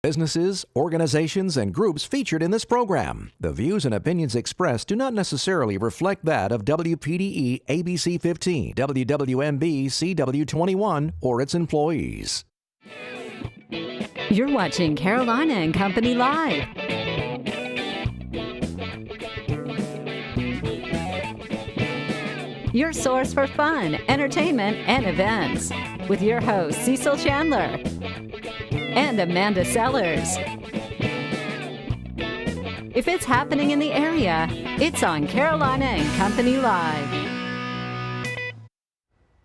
Businesses, organizations, and groups featured in this program. The views and opinions expressed do not necessarily reflect that of WPDE ABC 15, WWMB CW21, or its employees. You're watching Carolina and Company Live. Your source for fun, entertainment, and events. With your hosts, Cecil Chandler and Amanda Sellers. If it's happening in the area, it's on Carolina and Company Live.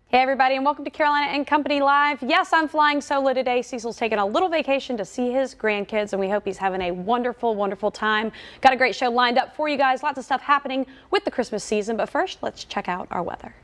Hey everybody, and welcome to Carolina and Company Live. Yes, I'm flying solo today. Cecil's taking a little vacation to see his grandkids, and we hope he's having a wonderful, wonderful time. Got a great show lined up for you guys. Lots of stuff happening with the Christmas season, but first, let's check out our weather.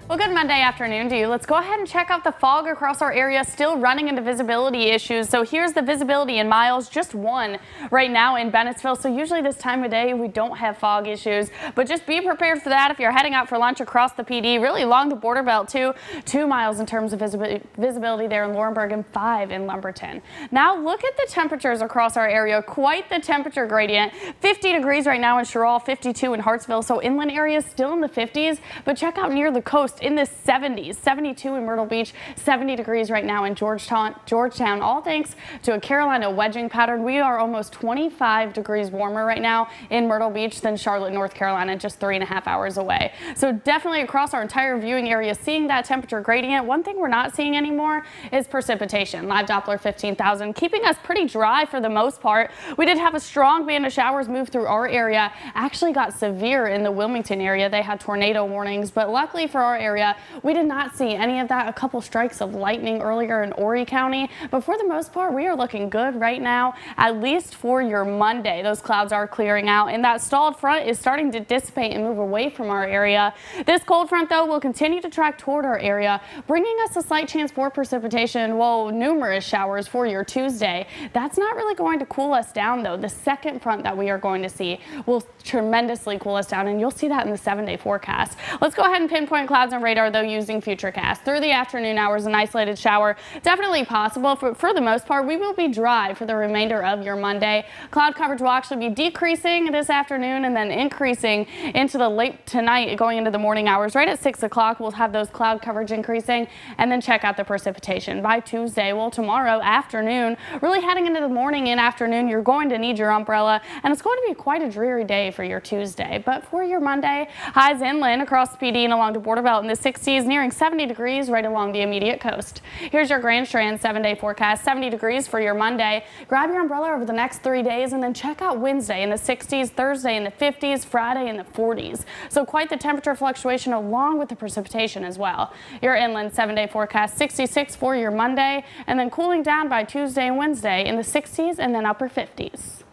Well, good Monday afternoon to you. Let's go ahead and check out the fog across our area, still running into visibility issues. So here's the visibility in miles, just one right now in Bennettsville. So usually this time of day we don't have fog issues, but just be prepared for that if you're heading out for lunch across the PD, really along the border belt too. 2 miles in terms of visibility there in Laurinburg and 5 in Lumberton. Now look at the temperatures across our area. Quite the temperature gradient. 50 degrees right now in Sherrill, 52 in Hartsville. So inland areas still in the 50s, but check out near the coast in the 70s, 72 in Myrtle Beach, 70 degrees right now in Georgetown, all thanks to a Carolina wedging pattern. We are almost 25 degrees warmer right now in Myrtle Beach than Charlotte, North Carolina, just 3.5 hours away. So definitely across our entire viewing area, seeing that temperature gradient. One thing we're not seeing anymore is precipitation. Live Doppler 15,000, keeping us pretty dry for the most part. We did have a strong band of showers move through our area, actually got severe in the Wilmington area. They had tornado warnings, but luckily for our area, we did not see any of that. A couple strikes of lightning earlier in Horry County, but for the most part, we are looking good right now, at least for your Monday. Those clouds are clearing out, and that stalled front is starting to dissipate and move away from our area. This cold front, though, will continue to track toward our area, bringing us a slight chance for precipitation, well, numerous showers for your Tuesday. That's not really going to cool us down, though. The second front that we are going to see will tremendously cool us down, and you'll see that in the 7-day forecast. Let's go ahead and pinpoint clouds on radar, though, using Futurecast. Through the afternoon hours, an isolated shower definitely possible. For the most part, we will be dry for the remainder of your Monday. Cloud coverage will actually be decreasing this afternoon and then increasing into the late tonight, going into the morning hours. Right at 6 o'clock, we'll have those cloud coverage increasing, and then check out the precipitation. By Tuesday, well, tomorrow afternoon, really heading into the morning and afternoon, you're going to need your umbrella, and it's going to be quite a dreary day for your Tuesday. But for your Monday, highs inland across the PD and along the border belt in the 60s, nearing 70 degrees right along the immediate coast. Here's your Grand Strand 7-day forecast. 70 degrees for your Monday. Grab your umbrella over the next 3 days, and then check out Wednesday in the 60s, Thursday in the 50s, Friday in the 40s. So quite the temperature fluctuation along with the precipitation as well. Your inland 7-day forecast, 66 for your Monday, and then cooling down by Tuesday and Wednesday in the 60s and then upper 50s.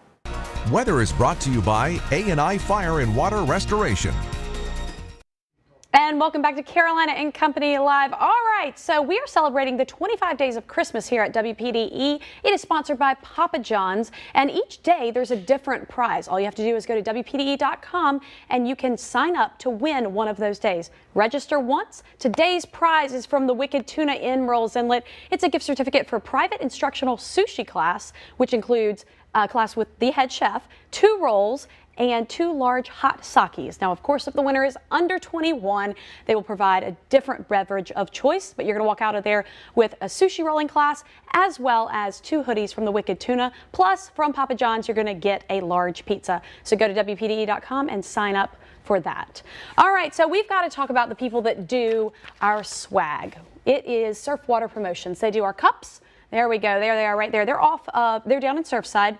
Weather is brought to you by A&I Fire and Water Restoration. And welcome back to Carolina and Company Live. All right, so we are celebrating the 25 days of Christmas here at WPDE. It is sponsored by Papa John's, and each day there's a different prize. All you have to do is go to WPDE.com and you can sign up to win one of those days. Register once. Today's prize is from the Wicked Tuna in Murrells Inlet. It's a gift certificate for private instructional sushi class, which includes a class with the head chef, 2 rolls, and 2 large hot sakis. Now, of course, if the winner is under 21, they will provide a different beverage of choice, but you're going to walk out of there with a sushi rolling class as well as 2 hoodies from the Wicked Tuna. Plus, from Papa John's, you're going to get a large pizza. So go to WPDE.com and sign up for that. All right, so we've got to talk about the people that do our swag. It is Surf Water Promotions. They do our cups. There we go. There they are right there. They're down in Surfside,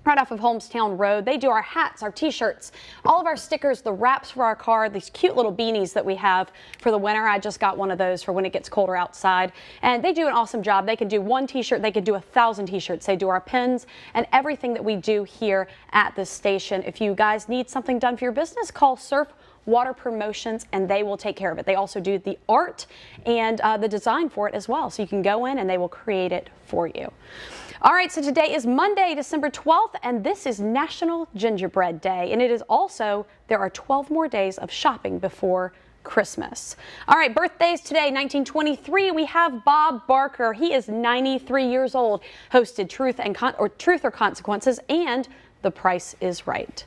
right off of Holmestown Road. They do our hats, our t-shirts, all of our stickers, the wraps for our car, these cute little beanies that we have for the winter. I just got one of those for when it gets colder outside. And they do an awesome job. They can do 1 t-shirt, they can do 1,000 t-shirts. They do our pins and everything that we do here at this station. If you guys need something done for your business, call Surf Water Promotions and they will take care of it. They also do the art and the design for it as well. So you can go in and they will create it for you. All right, so today is Monday, December 12th, and this is National Gingerbread Day. And it is also, there are 12 more days of shopping before Christmas. All right, birthdays today, 1923, we have Bob Barker. He is 93 years old, hosted Truth or Consequences and The Price is Right.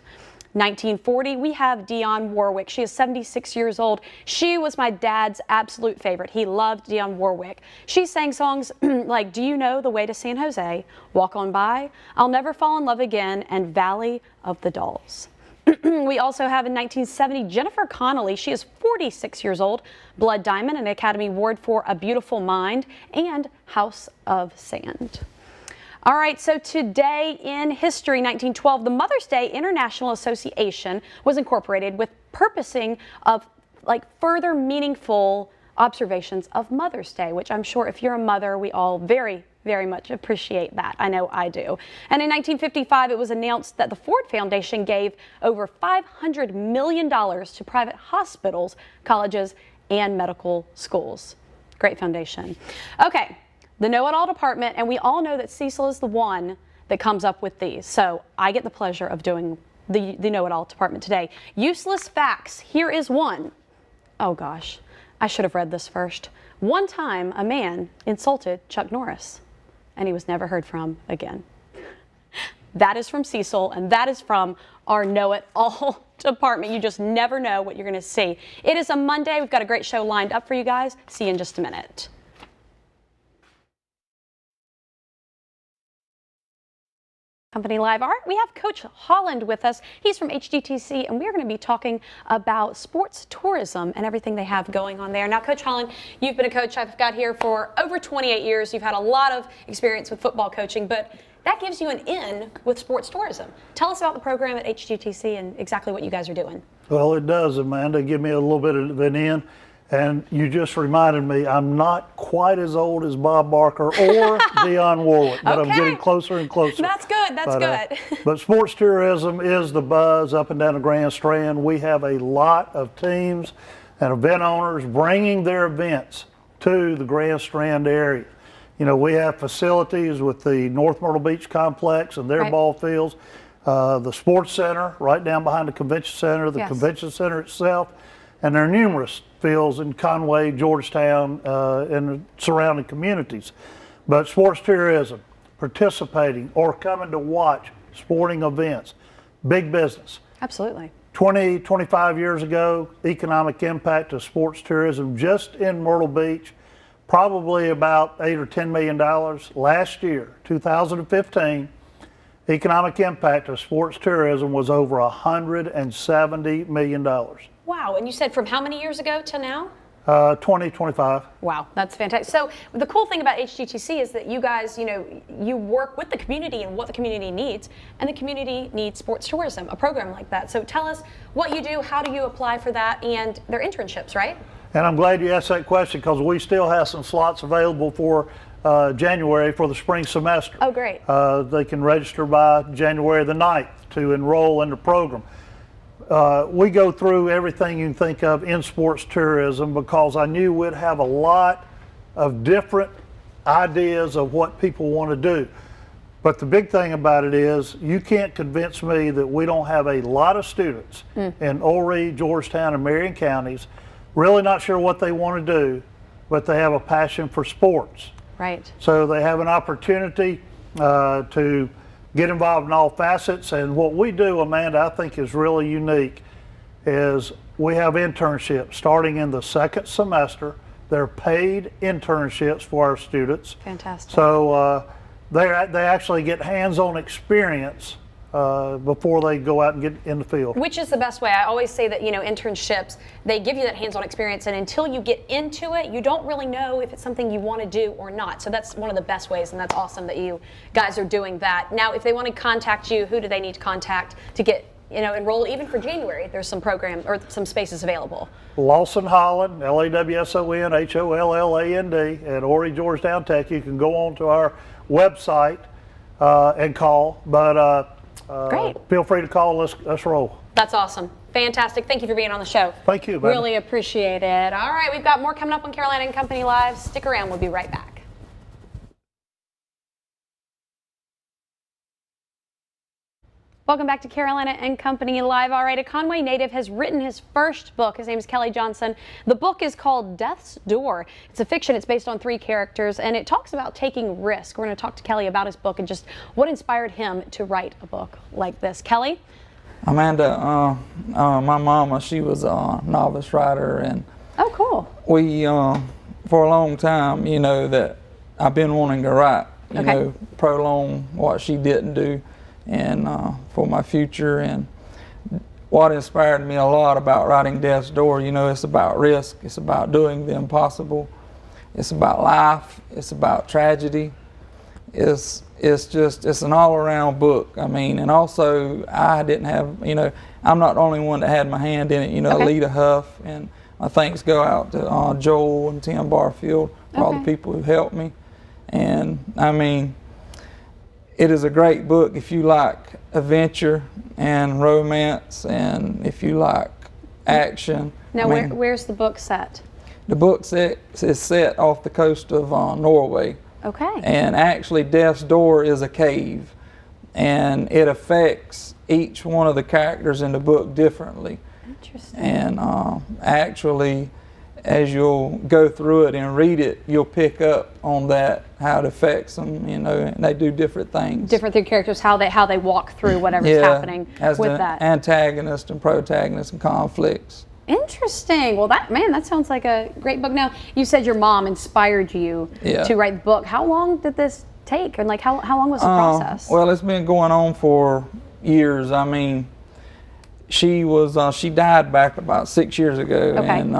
1940, we have Dionne Warwick. She is 76 years old. She was my dad's absolute favorite. He loved Dionne Warwick. She sang songs like Do You Know the Way to San Jose, Walk On By, I'll Never Fall in Love Again, and Valley of the Dolls. We also have in 1970 Jennifer Connelly. She is 46 years old. Blood Diamond, an Academy Award for A Beautiful Mind, and House of Sand. All right, so today in history, 1912, the Mother's Day International Association was incorporated with purposing of further meaningful observations of Mother's Day, which I'm sure if you're a mother, we all very much appreciate that. I know I do. And in 1955, it was announced that the Ford Foundation gave over $500 million to private hospitals, colleges, and medical schools. Great foundation. Okay, the Know-It-All Department, and we all know that Cecil is the one that comes up with these. So I get the pleasure of doing the Know-It-All Department today. Useless facts. Here is one. Oh gosh, I should have read this first. One time, a man insulted Chuck Norris, and he was never heard from again. That is from Cecil, and that is from our Know-It-All Department. You just never know what you're going to see. It is a Monday. We've got a great show lined up for you guys. See you in just a minute. Company Live. All right, we have Coach Holland with us. He's from HGTC, and we're going to be talking about sports tourism and everything they have going on there. Now, Coach Holland, you've been a coach I've got here for over 28 years. You've had a lot of experience with football coaching, but that gives you an in with sports tourism. Tell us about the program at HGTC and exactly what you guys are doing. Well, it does, Amanda. Give me a little bit of an in. And you just reminded me, I'm not quite as old as Bob Barker or Dionne Warwick, but okay. I'm getting closer and closer. That's good. That's good. But sports tourism is the buzz up and down the Grand Strand. We have a lot of teams and event owners bringing their events to the Grand Strand area. You know, we have facilities with the North Myrtle Beach Complex and their ball fields, the Sports Center right down behind the Convention Center, the Convention Center itself, and there are numerous fields in Conway, Georgetown, and the surrounding communities. But sports tourism, participating or coming to watch sporting events, big business. Absolutely. 20, 25 years ago, economic impact of sports tourism just in Myrtle Beach, probably about $8 or $10 million. Last year, 2015, economic impact of sports tourism was over $170 million. Wow, and you said from how many years ago to now? 2025. Wow, that's fantastic. So the cool thing about HGTC is that you guys, you work with the community and what the community needs, and the community needs sports tourism, a program like that. So tell us what you do, how do you apply for that, and their internships, right? And I'm glad you asked that question because we still have some slots available for January for the spring semester. Oh, great. They can register by January the 9th to enroll in the program. We go through everything you can think of in sports tourism because I knew we'd have a lot of different ideas of what people want to do. But the big thing about it is you can't convince me that we don't have a lot of students in Horry, Georgetown, and Marion counties really not sure what they want to do, but they have a passion for sports. Right. So they have an opportunity to get involved in all facets. And what we do, Amanda, I think is really unique is we have internships starting in the second semester. They're paid internships for our students. Fantastic. So they actually get hands-on experience before they go out and get in the field. Which is the best way. I always say that, internships, they give you that hands-on experience, and until you get into it, you don't really know if it's something you want to do or not. So that's one of the best ways, and that's awesome that you guys are doing that. Now, if they want to contact you, who do they need to contact to get, enrolled even for January? There's some program or some spaces available. Lawson Holland, LAWSON HOLLAND at Horry Georgetown Tech. You can go on to our website and call, but great. Feel free to call. Let's roll. That's awesome. Fantastic. Thank you for being on the show. Thank you, man. Really appreciate it. All right, we've got more coming up on Carolina and Company Live. Stick around. We'll be right back. Welcome back to Carolina and Company Live. All right, a Conway native has written his first book. His name is Kelly Johnson. The book is called Death's Door. It's a fiction. It's based on 3 characters, and it talks about taking risk. We're going to talk to Kelly about his book and just what inspired him to write a book like this. Kelly? Amanda, my mama, she was a novice writer, and oh, cool. We, for a long time, you know, that I've been wanting to write, you know, prolong what she didn't do, and for my future. And what inspired me a lot about writing Death's Door, you know, it's about risk, it's about doing the impossible, it's about life, it's about tragedy. It's an all-around book. I mean, and also I didn't have, you know, I'm not the only one that had my hand in it. You know, Alita Huff, and my thanks go out to Joel and Tim Barfield for all the people who helped me. And I mean, it is a great book if you like adventure and romance, and if you like action. Now, I mean, where's the book set? The book is set off the coast of Norway. Okay. And actually, Death's Door is a cave, and it affects each one of the characters in the book differently. Interesting. And actually, as you'll go through it and read it, you'll pick up on that, how it affects them, you know, and they do different things. Different through characters, how they walk through whatever's happening as with the that. Antagonist and protagonist and conflicts. Interesting. Well, that sounds like a great book. Now, you said your mom inspired you to write the book. How long did this take? And like, how long was the process? Well, it's been going on for years. I mean, she died back about 6 years ago. And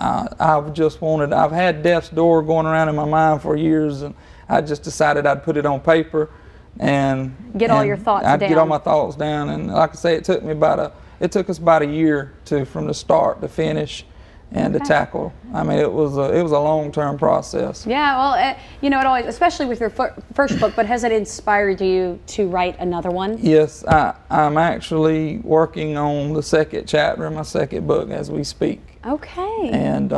I've had Death's Door going around in my mind for years, and I just decided I'd put it on paper and get all your thoughts down. I'd get all my thoughts down, and like I say, it took us about a year from the start to finish and to tackle. I mean, it was a long-term process. Yeah, well, you know, it always, especially with your first book, but has it inspired you to write another one? Yes, I'm actually working on the second chapter in my second book as we speak. Okay. And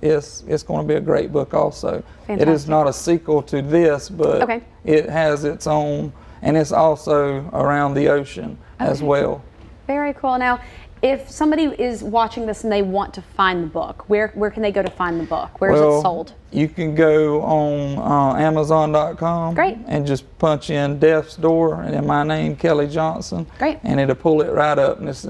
it's going to be a great book also. Fantastic. It is not a sequel to this, but it has its own, and it's also around the ocean as well. Very cool. Now, if somebody is watching this and they want to find the book, where can they go to find the book? Where is it sold? You can go on Amazon.com. Great. And just punch in Death's Door and then my name, Kelly Johnson. Great. And it'll pull it right up, and it's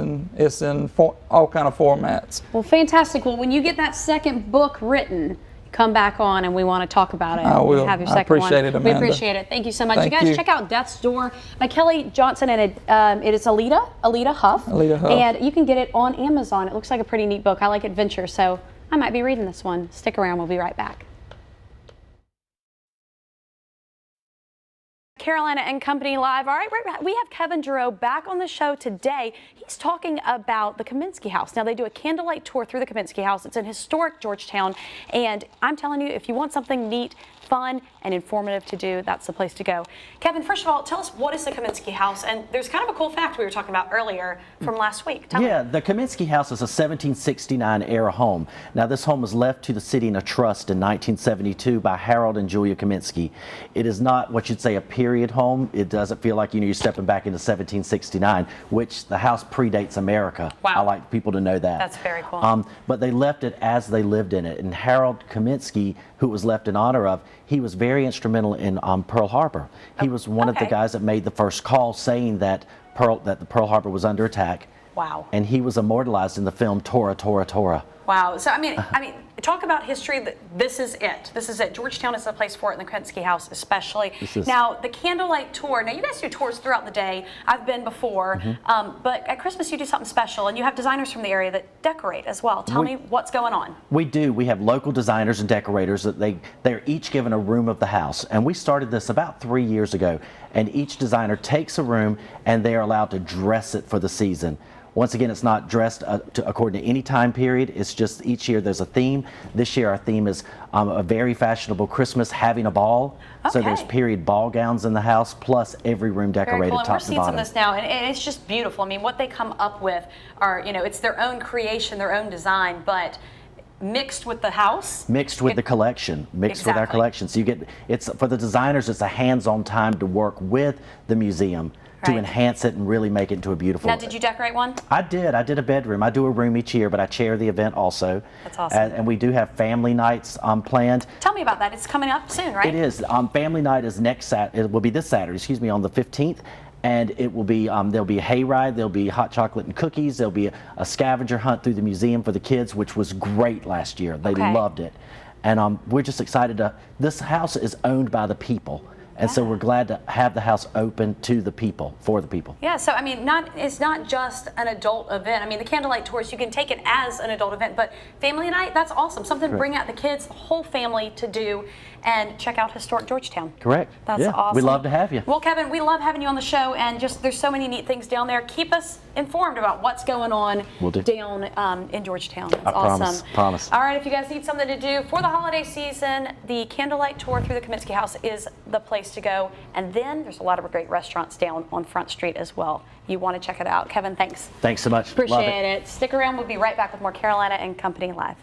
in all kind of formats. Well, fantastic. Well, when you get that second book written, come back on and we want to talk about it. I will. Have your I second appreciate one. it, Amanda. We appreciate it. Thank you so much. Thank you guys you. check out Death's Door by Kelly Johnson, and it is Alita Huff. Alita Huff. And you can get it on Amazon. It looks like a pretty neat book. I like adventure, so I might be reading this one. Stick around. We'll be right back. Carolina and Company Live. All right, we have Kevin Giroux back on the show today. He's talking about the Kaminsky House. Now, they do a candlelight tour through the Kaminsky House. It's in historic Georgetown, and I'm telling you, if you want something neat, fun, and informative to do, that's the place to go. Kevin, first of all, tell us, what is the Kaminsky House? And there's kind of a cool fact we were talking about earlier from last week. Tell me. The Kaminsky House is a 1769 era home. Now, this home was left to the city in a trust in 1972 by Harold and Julia Kaminsky. It is not what you'd say a period home. It doesn't feel like, you know, you're stepping back into 1769, which the house predates America. Wow. I like people to know that. That's very cool. But they left it as they lived in it. And Harold Kaminsky, who it was left in honor of, he was very instrumental in Pearl Harbor. He was one of the guys that made the first call saying that the Pearl Harbor was under attack. Wow. And he was immortalized in the film Tora, Tora, Tora. Wow. So, I mean, talk about history. This is it. This is it. Georgetown is the place for it, and the Kaminsky House especially. Now, the candlelight tour. Now, you guys do tours throughout the day. I've been before. But at Christmas, you do something special, and you have designers from the area that decorate as well. Tell me what's going on. We do. We have local designers and decorators that they're each given a room of the house. And we started this about 3 years ago. And each designer takes a room, and they are allowed to dress it for the season. Once again, it's not dressed according to any time period. It's just each year there's a theme. This year our theme is a very fashionable Christmas, having a ball. So there's period ball gowns in the house, plus every room decorated top to bottom. We're seeing some of this now, and it's just beautiful. I mean, what they come up with are, you know, it's their own creation, their own design, but mixed with the house. Mixed with the collection, mixed with our collection. So you get, it's for the designers, it's a hands-on time to work with the museum to Right. enhance it and really make it into a beautiful. Now, did you decorate one? I did a bedroom. I do a room each year, but I chair the event also. That's awesome. And we do have family nights planned. Tell me about that. It's coming up soon, right? It is. Family night is it will be this Saturday, excuse me, on the 15th. And it will be, there'll be a hayride, there'll be hot chocolate and cookies, there'll be a scavenger hunt through the museum for the kids, which was great last year. They loved it. And we're just excited this house is owned by the people. And so we're glad to have the house open to the people, for the people. Yeah, so I mean, it's not just an adult event. I mean, the candlelight tours, you can take it as an adult event, but family night, that's awesome. Something to bring out the kids, the whole family to do, and check out historic Georgetown. Correct. That's awesome. We'd love to have you. Well, Kevin, we love having you on the show, and just there's so many neat things down there. Keep us informed about what's going on down in Georgetown. That's awesome. Promise. All right, if you guys need something to do for the holiday season, the candlelight tour through the Kaminsky House is the place to go. And then there's a lot of great restaurants down on Front Street as well. You want to check it out. Kevin, thanks. Thanks so much. Appreciate Love it. Stick around. We'll be right back with more Carolina and Company Live.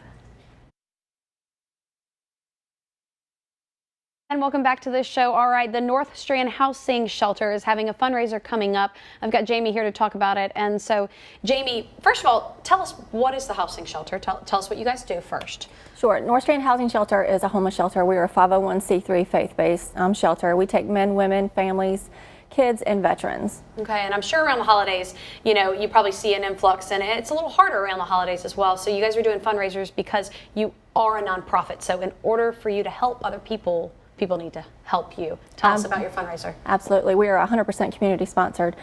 And welcome back to the show. All right, the North Strand Housing Shelter is having a fundraiser coming up. I've got Jamie here to talk about it. And so, Jamie, first of all, tell us, what is the housing shelter? Tell us what you guys do first. Sure. North Strand Housing Shelter is a homeless shelter. We are a 501c3 faith-based shelter. We take men, women, families, kids, and veterans. Okay, and I'm sure around the holidays, you know, you probably see an influx, and it's a little harder around the holidays as well. So you guys are doing fundraisers because you are a nonprofit. So in order for you to help other people, people need to help you. Tell us about your fundraiser. Absolutely. We are 100% community sponsored.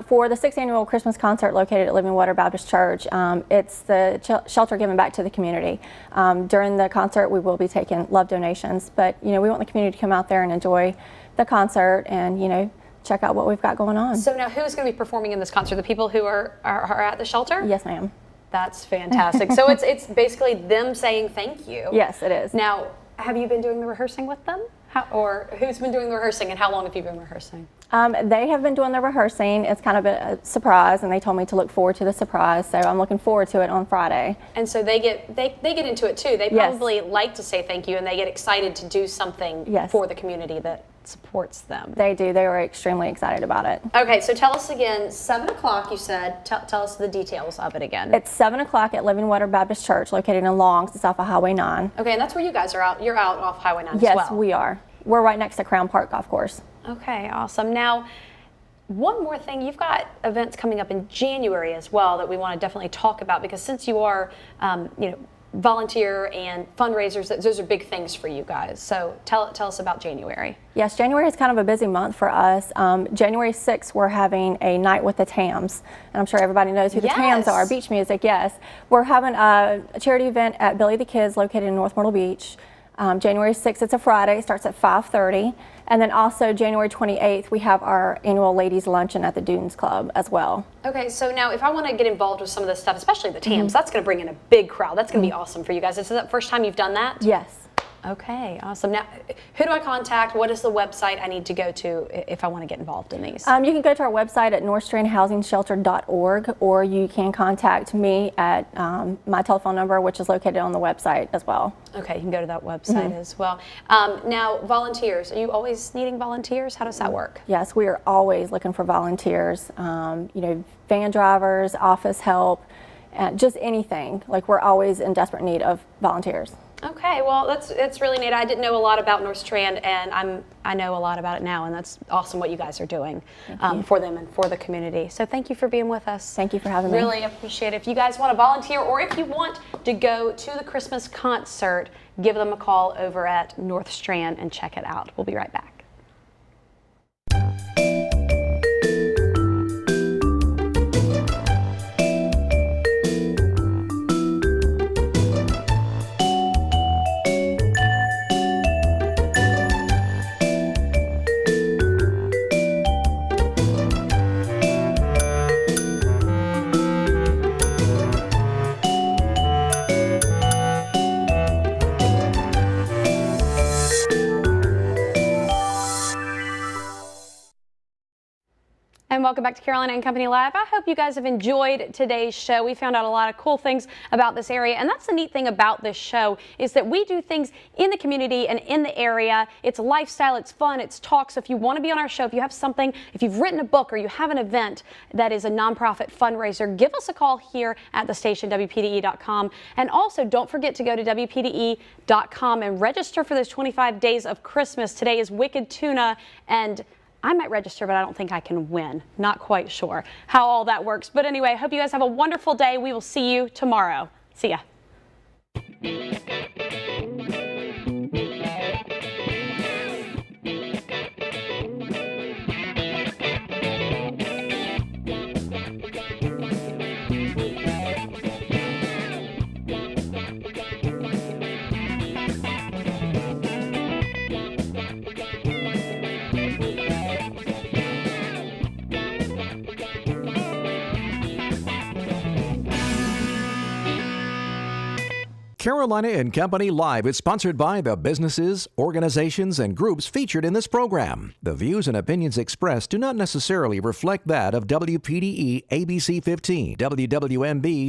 For the 6th annual Christmas concert located at Living Water Baptist Church, it's the shelter giving back to the community. During the concert, we will be taking love donations, but you know, we want the community to come out there and enjoy the concert and, you know, check out what we've got going on. So now who's going to be performing in this concert? The people who are at the shelter? Yes, ma'am. That's fantastic. So it's basically them saying thank you. Yes, it is. Now, have you been doing the rehearsing with them? Or who's been doing the rehearsing, and how long have you been rehearsing? They have been doing the rehearsing. It's kind of a surprise, and they told me to look forward to the surprise, so I'm looking forward to it on Friday. And so they get into it too. They probably like to say thank you, and they get excited to do something for the community that supports them. They do. They were extremely excited about it. Okay, so tell us again, 7 o'clock you said. Tell us the details of it again. It's 7 o'clock at Living Water Baptist Church, located in Longs. It's off of Highway 9. Okay, and that's where you guys are out. You're out off Highway 9 as well. Yes, we are. We're right next to Crown Park Golf Course. Okay, awesome. Now, one more thing, you've got events coming up in January as well that we want to definitely talk about, because since you are, you know, volunteer and fundraisers, those are big things for you guys. So tell us about January. Yes, January is kind of a busy month for us. January 6th, we're having a night with the Tams. And I'm sure everybody knows who the Tams are, beach music, yes. We're having a charity event at Billy the Kids located in North Myrtle Beach. January 6th, it's a Friday, starts at 5:30. And then also January 28th, we have our annual ladies luncheon at the Dunes Club as well. Okay, so now if I want to get involved with some of this stuff, especially the Tams, that's going to bring in a big crowd. That's going to be awesome for you guys. Is that the first time you've done that? Yes. Okay, awesome. Now, who do I contact? What is the website I need to go to if I want to get involved in these? You can go to our website at northstrandhousingshelter.org, or you can contact me at my telephone number, which is located on the website as well. Okay, you can go to that website as well. Now, volunteers. Are you always needing volunteers? How does that work? Yes, we are always looking for volunteers. You know, van drivers, office help, just anything. Like, we're always in desperate need of volunteers. Okay, well, that's really neat. I didn't know a lot about North Strand, and I know a lot about it now, and that's awesome what you guys are doing for them and for the community. So thank you for being with us. Thank you for having me. Really appreciate it. If you guys want to volunteer, or if you want to go to the Christmas concert, give them a call over at North Strand and check it out. We'll be right back. And welcome back to Carolina and Company Live. I hope you guys have enjoyed today's show. We found out a lot of cool things about this area, and that's the neat thing about this show is that we do things in the community and in the area. It's lifestyle, it's fun, it's talk. So if you want to be on our show, if you have something, if you've written a book or you have an event that is a nonprofit fundraiser, give us a call here at the station, WPDE.com. And also don't forget to go to WPDE.com and register for those 25 days of Christmas. Today is Wicked Tuna, and I might register, but I don't think I can win. Not quite sure how all that works. But anyway, I hope you guys have a wonderful day. We will see you tomorrow. See ya. Carolina and Company Live is sponsored by the businesses, organizations, and groups featured in this program. The views and opinions expressed do not necessarily reflect that of WPDE ABC 15, WWMB